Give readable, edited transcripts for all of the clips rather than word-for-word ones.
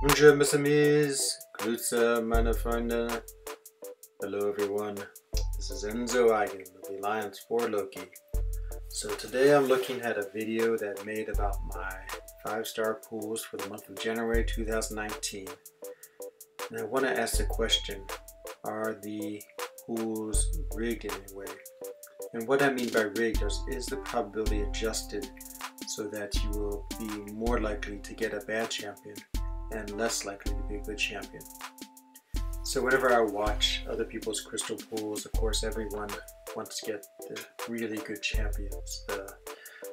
Bonjour mes amis, Grüße meine Freunde. Hello everyone, this is Enzo Eigen of the Alliance for Loki. So today I'm looking at a video that I made about my 5-star pools for the month of January 2019. And I want to ask the question, are the pools rigged in any way? And what I mean by rigged is the probability adjusted so that you will be more likely to get a bad champion and less likely to be a good champion. So whenever I watch other people's crystal pools, of course everyone wants to get the really good champions, the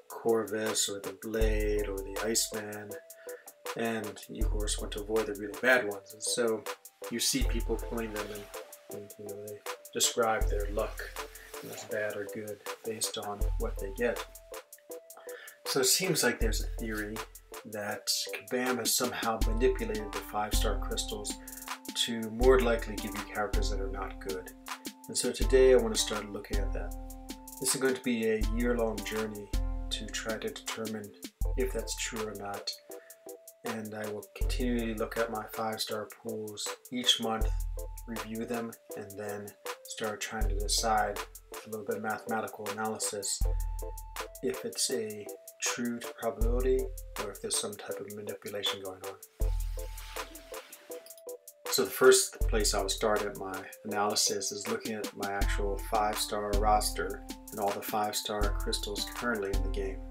Corvus or the Blade or the Iceman, and you of course want to avoid the really bad ones. And so you see people pulling them and they describe their luck as bad or good based on what they get. So it seems like there's a theory that Kabam has somehow manipulated the 5-star crystals to more likely give you characters that are not good. And so today I want to start looking at that. This is going to be a year-long journey to try to determine if that's true or not. And I will continually look at my 5-star pools each month, review them, and then start trying to decide with a little bit of mathematical analysis if it's a true to probability or if there's some type of manipulation going on. So the first place I will start at my analysis is looking at my actual 5-star roster and all the 5-star crystals currently in the game.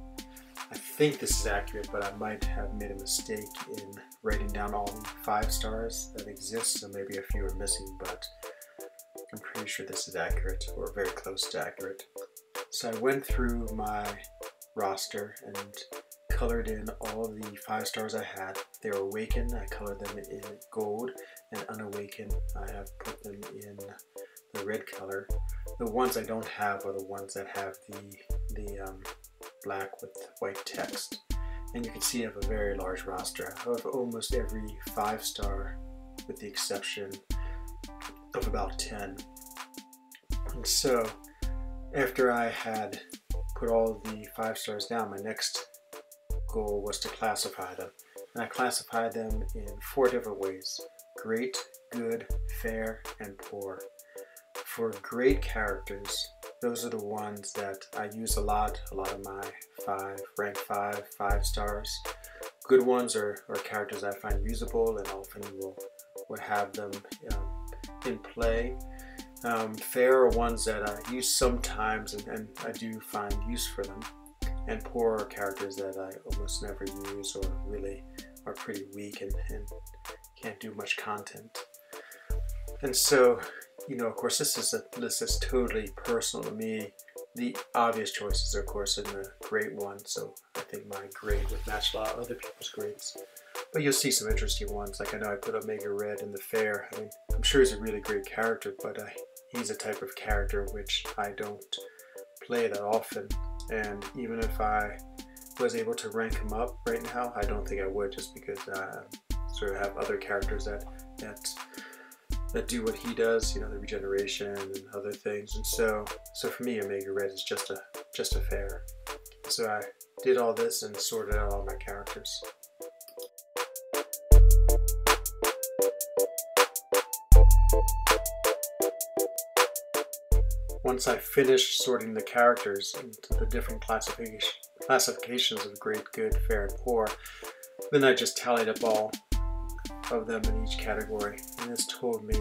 I think this is accurate, but I might have made a mistake in writing down all the 5 stars that exist, so maybe a few are missing, but I'm pretty sure this is accurate or very close to accurate. So I went through my roster and colored in all the 5 stars I had. They were awakened, I colored them in gold, and unawakened, I have put them in the red color. The ones I don't have are the ones that have the black with white text. And you can see I have a very large roster. I have almost every 5-star with the exception of about 10. And so after I had put all the 5 stars down, my next goal was to classify them. And I classified them in 4 different ways: great, good, fair, and poor. For great characters, those are the ones that I use a lot of my rank 5 stars. Good ones are characters I find usable and often will have them in play. Fair are ones that I use sometimes and I do find use for them. And poor are characters that I almost never use or really are pretty weak and can't do much content. And so, you know, of course, this is totally personal to me. The obvious choices are, of course, in the great one. So I think my great would match a lot of other people's greats. But you'll see some interesting ones. Like I know I put Omega Red in the fair. I mean, I'm sure he's a really great character, but he's a type of character which I don't play that often. And even if I was able to rank him up right now, I don't think I would, just because I sort of have other characters that do what he does, you know, the regeneration and other things. And so for me, Omega Red is just a fair. So I did all this and sorted out all my characters. Once I finished sorting the characters into the different classifications of great, good, fair, and poor, then I just tallied up all of them in each category, and this told me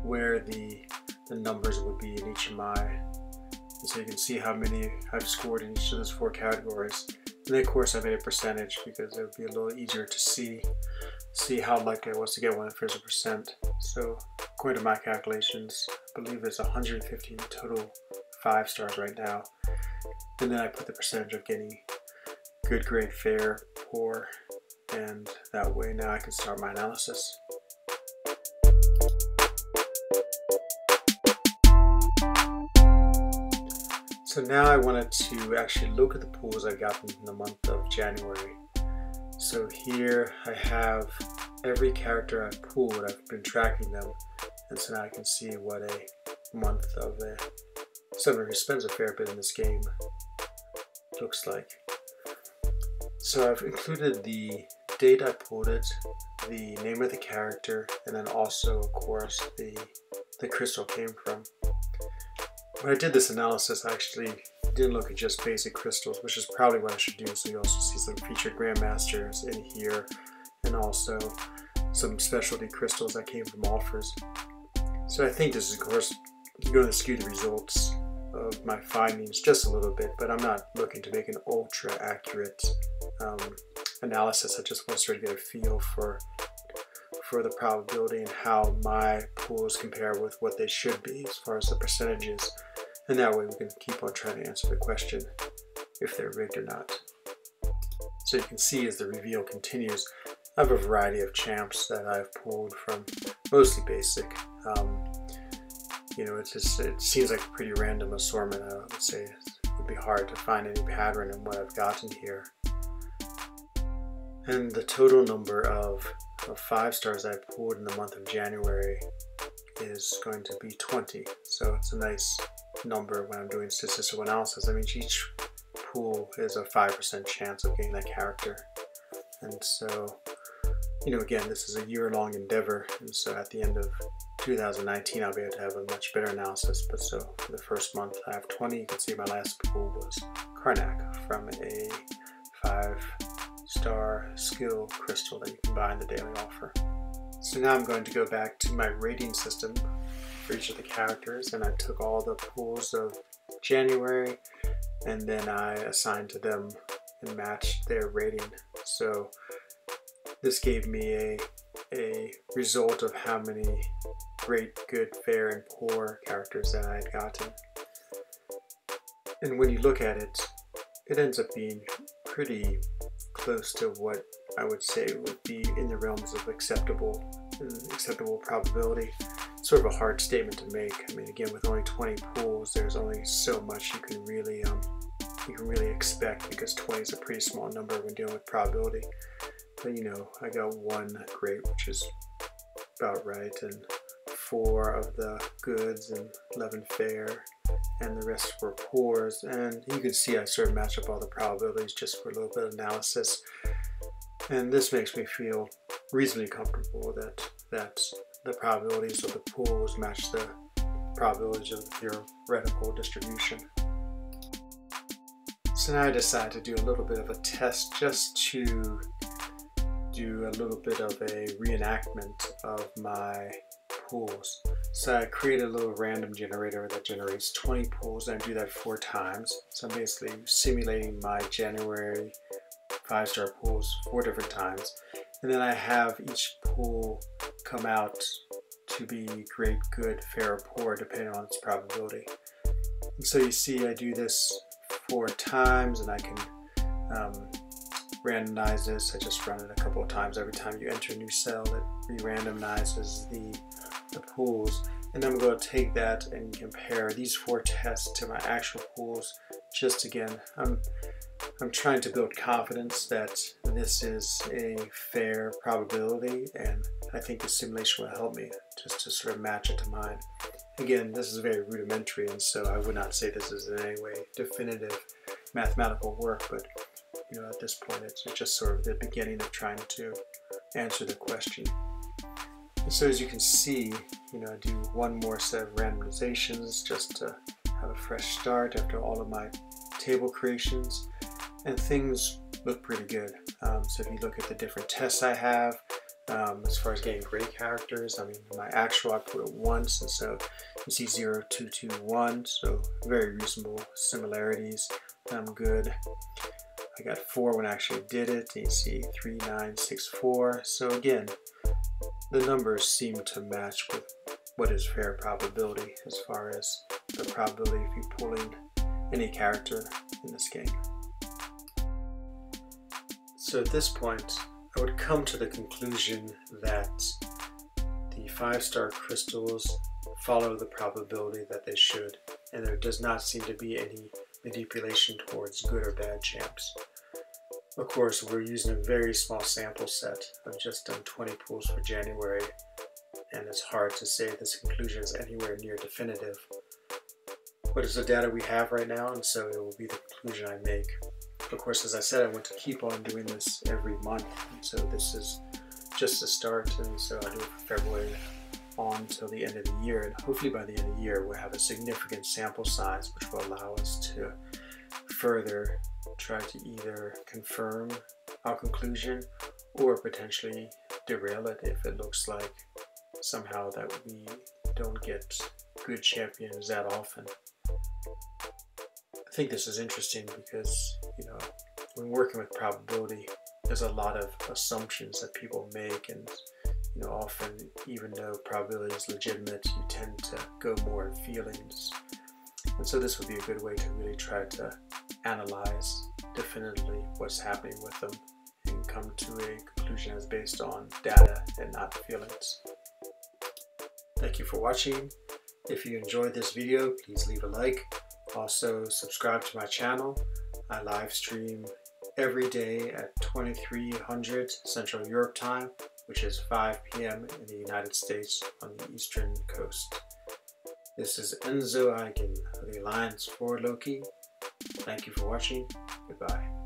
where the numbers would be in each of and so you can see how many I've scored in each of those 4 categories. And then of course I made a percentage because it would be a little easier to see how likely I was to get one if there's a percent. So according to my calculations, I believe there's 115 total 5 stars right now. And then I put the percentage of getting good, great, fair, poor, and that way now I can start my analysis. So now I wanted to actually look at the pools I got in the month of January. So here I have every character I've pulled, I've been tracking them, and so now I can see what a month of someone who spends a fair bit in this game looks like. So I've included the date I pulled it, the name of the character, and then also, of course, the crystal came from. When I did this analysis, I actually didn't look at just basic crystals, which is probably what I should do. So you also see some featured Grandmasters in here, and also some specialty crystals that came from offers. So I think this is, of course, going to skew the results of my findings just a little bit, but I'm not looking to make an ultra accurate analysis. I just want to sort of get a feel for the probability and how my pools compare with what they should be as far as the percentages. And that way we can keep on trying to answer the question if they're rigged or not. So you can see as the reveal continues, I have a variety of champs that I've pulled from, mostly basic. You know, it seems like a pretty random assortment. I would say it would be hard to find any pattern in what I've gotten here. And the total number of 5 stars I pulled in the month of January is going to be 20. So it's a nice number when I'm doing statistical analysis. That means each pool is a 5% chance of getting that character. And so, you know, again, this is a year-long endeavor. And so at the end of 2019, I'll be able to have a much better analysis. But so for the first month, I have 20. You can see my last pool was Karnak from a 5-star skill crystal that you can buy in the daily offer. So now I'm going to go back to my rating system for each of the characters, and I took all the pools of January and then I assigned to them and matched their rating. So this gave me a result of how many great, good, fair, and poor characters that I had gotten. And when you look at it, it ends up being pretty close to what I would say would be in the realms of acceptable probability. Sort of a hard statement to make. I mean, again, with only 20 pools, there's only so much you can really expect, because 20 is a pretty small number when dealing with probability. But you know, I got 1 great, which is about right, and 4 of the goods, and 11 fair, and the rest were poors. And you can see I sort of match up all the probabilities just for a little bit of analysis. And this makes me feel reasonably comfortable that the probabilities of the pools match the probabilities of the theoretical distribution. So now I decided to do a little bit of a test just to do a little bit of a reenactment of my pools. So I created a little random generator that generates 20 pools, and I do that 4 times. So I'm basically simulating my January 5-star pools 4 different times. And then I have each pool come out to be great, good, fair, or poor, depending on its probability. And so you see I do this 4 times, and I can randomize this. I just run it a couple of times. Every time you enter a new cell, it re-randomizes the pools. And I'm going to take that and compare these 4 tests to my actual pools. Just again, I'm trying to build confidence that this is a fair probability, and I think the simulation will help me just to sort of match it to mine. Again, this is very rudimentary, and so I would not say this is in any way definitive mathematical work, but you know, at this point it's just sort of the beginning of trying to answer the question. And so as you can see, you know, I do 1 more set of randomizations just to have a fresh start after all of my table creations, and things look pretty good. So if you look at the different tests I have, as far as getting great characters, I mean, my actual I put it once, and so you see 0, 2, 2, 1, so very reasonable similarities. Good. I got 4 when I actually did it, and you see 3, 9, 6, 4. So again, the numbers seem to match with what is fair probability as far as the probability of you pulling any character in this game. So at this point, I would come to the conclusion that the 5-star crystals follow the probability that they should, and there does not seem to be any manipulation towards good or bad champs. Of course, we're using a very small sample set. I've just done 20 pools for January, and it's hard to say this conclusion is anywhere near definitive. But it's the data we have right now, and so it will be the conclusion I make. Of course, as I said, I want to keep on doing this every month, and so this is just a start, and so I'll do it from February on till the end of the year, and hopefully by the end of the year we'll have a significant sample size which will allow us to further try to either confirm our conclusion or potentially derail it if it looks like somehow that we don't get good champions that often. I think this is interesting because, when working with probability, there's a lot of assumptions that people make, and often, even though probability is legitimate, you tend to go more in feelings. And so this would be a good way to really try to analyze definitively what's happening with them and come to a conclusion that's based on data and not feelings. Thank you for watching. If you enjoyed this video, please leave a like. Also, subscribe to my channel. I live stream every day at 2300 Central Europe time, which is 5 p.m. in the United States on the eastern coast. This is Enzo Eigen of the Alliance for Loki. Thank you for watching. Goodbye.